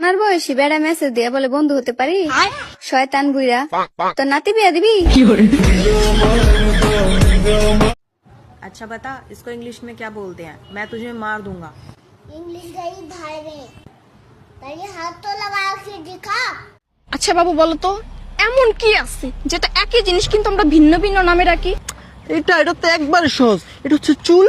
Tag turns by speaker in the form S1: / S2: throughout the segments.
S1: আপনার বয়সী বেড়া মেসেজ দিয়ে বলে বন্ধু হতে পারি? শয়তান বুইরা, তোর নাতি বিয়া দিবি?
S2: अच्छा बता इसको इंग्लिश में क्या बोलते हैं? मैं तुझे मार दूंगा।
S3: इंग्लिश गई भाई ताई हाथ तो लगा के दिखा।
S4: আচ্ছা বাবু বলো তো, এমন কি আছে যেটা একই জিনিস কিন্তু আমরা ভিন্ন ভিন্ন নামে রাখি?
S5: এটা তো একবার সহজ, এটা হচ্ছে চুল।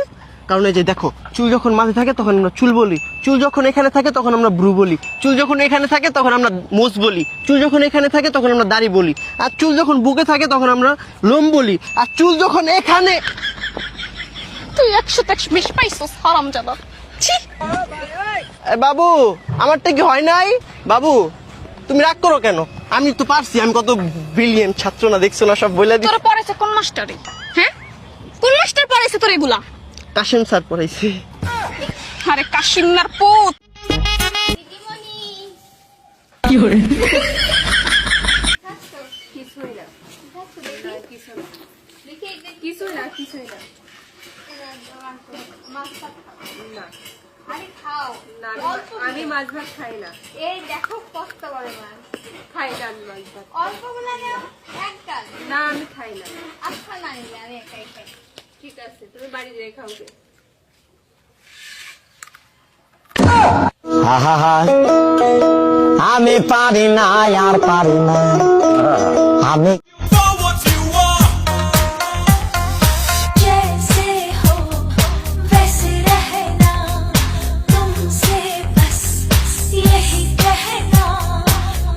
S5: কারণ এই যে দেখো, চুল যখন মাথায় থাকে তখন আমরা চুল বলি, চুল যখন এখানে থাকে তখন আমরা ব্রু বলি, চুল যখন এখানে থাকে তখন আমরা মোজ বলি, চুল যখন এখানে থাকে তখন আমরা দাড়ি বলি, আর চুল যখন বুকে থাকে তখন আমরা লোম বলি, আর চুল যখন এখানে।
S4: তুই 100 বেশ পাইছস হারামজাদা। ছি
S5: বাবু, আমারটা কি হয় নাই? বাবু তুমি রাগ করো কেন? আমি তো পারছি, আমি কত ব্রিলিয়েন্ট ছাত্র না, দেখছো না সব বলে দিই।
S4: তোর পড়াইছে কোন মাস্টারে? হ্যাঁ, কোন মাস্টার পড়াইছে তোর এগুলা?
S5: কাশিম স্যার পড়াইছে।
S4: আরে কাশিমনার পুত। কি হরে
S2: আমি মাছ ভাত খাই না।
S1: এই দেখো কষ্ট করে মাছ
S2: খাই না আমি মাছ ভাত।
S1: অল্প গুলা নেও, একটা
S2: না আমি খাই না।
S1: আচ্ছা না নিলে আমি একাই খাই।
S2: ঠিক আছে তুমি বাড়ি যেয়ে খাওগে।
S6: আমি পারি না, আর পারি না আমি।
S7: जैसे हो वैसे रहना, तुमसे बस यही कहना,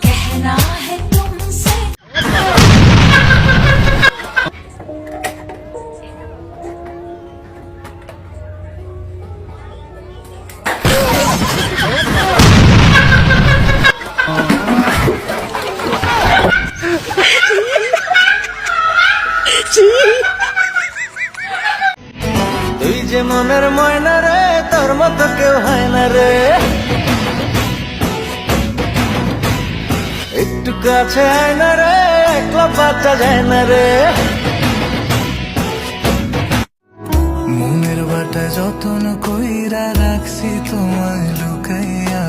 S7: कहना है तुमसे।
S6: তুই যে মনের ময়না রে, তোর মতো কেউ হয় না রে। একটু কাছে আয় না রে, একলা বাচ্চা যায় না রে। মনের বাটা যতন কইরা রাখছি তোমায় লুকাইয়া,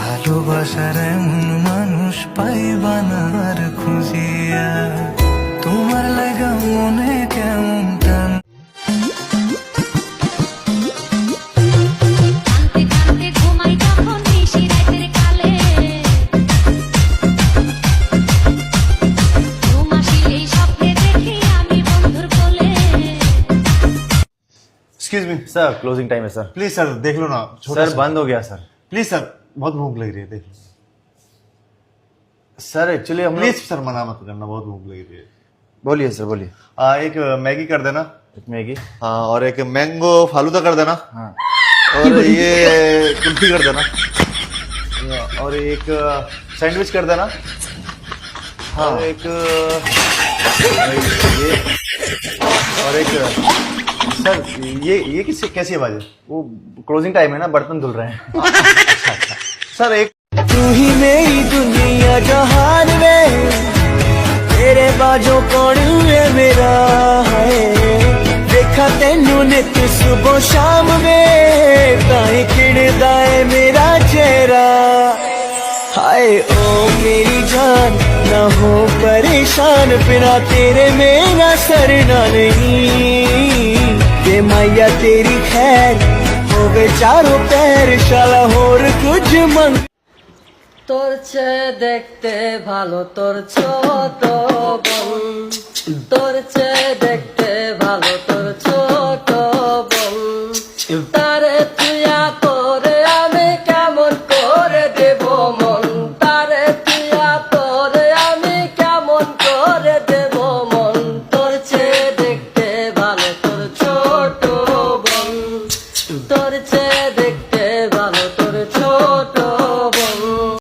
S6: ভালোবাসার এমন মানুষ পাইবা না আর খুঁজিয়া। তোমার লাগা মনে কেমন টান।
S7: কাঁদতে কাঁদতে ঘুমাই যখন নিশি রাতের কালে, ঘুম আসিলেই স্বপ্নে দেখি আমি বন্ধুর কোলে।
S8: Excuse me sir, closing time है सर।
S9: प्लीज सर देख लो ना, छोटा
S8: सर बंद हो गया सर।
S9: प्लीज सर, बहुत भूख लग रही है, देख लो
S8: सर एक्चुअली हम
S9: प्लीज सर, मना मत करना, बहुत भूख लग रही है।
S8: बोलिए सर बोलिए।
S9: एक मैगी कर देना।
S8: एक मैगी।
S9: हाँ, और एक मैंगो फालूदा कर देना।
S8: हाँ।
S9: और ये कुल्फी कर देना। और एक सैंडविच कर देना। हाँ। और एक ये और एक सर, ये किससे कैसी आवाज है?
S8: वो क्लोजिंग टाइम है ना, बर्तन धुल रहे हैं।
S9: सर एक
S6: तू ही मेरी दुनिया जहान में, तेरे बाजों कौन है मेरा है। देखा तेनू नित सुबह शाम में, ताई खिड़दा है मेरा चेहरा। हाय ओ मेरी जान, ना हो परेशान, बिना तेरे मेरा सरना नहीं। ये मैया तेरी खैर हो गए चारों पैर, शाला होर कुछ मंग।
S5: তোর চেয়ে দেখতে ভালো তোর ছোট বোন, তোর চেয়ে দেখতে ভালো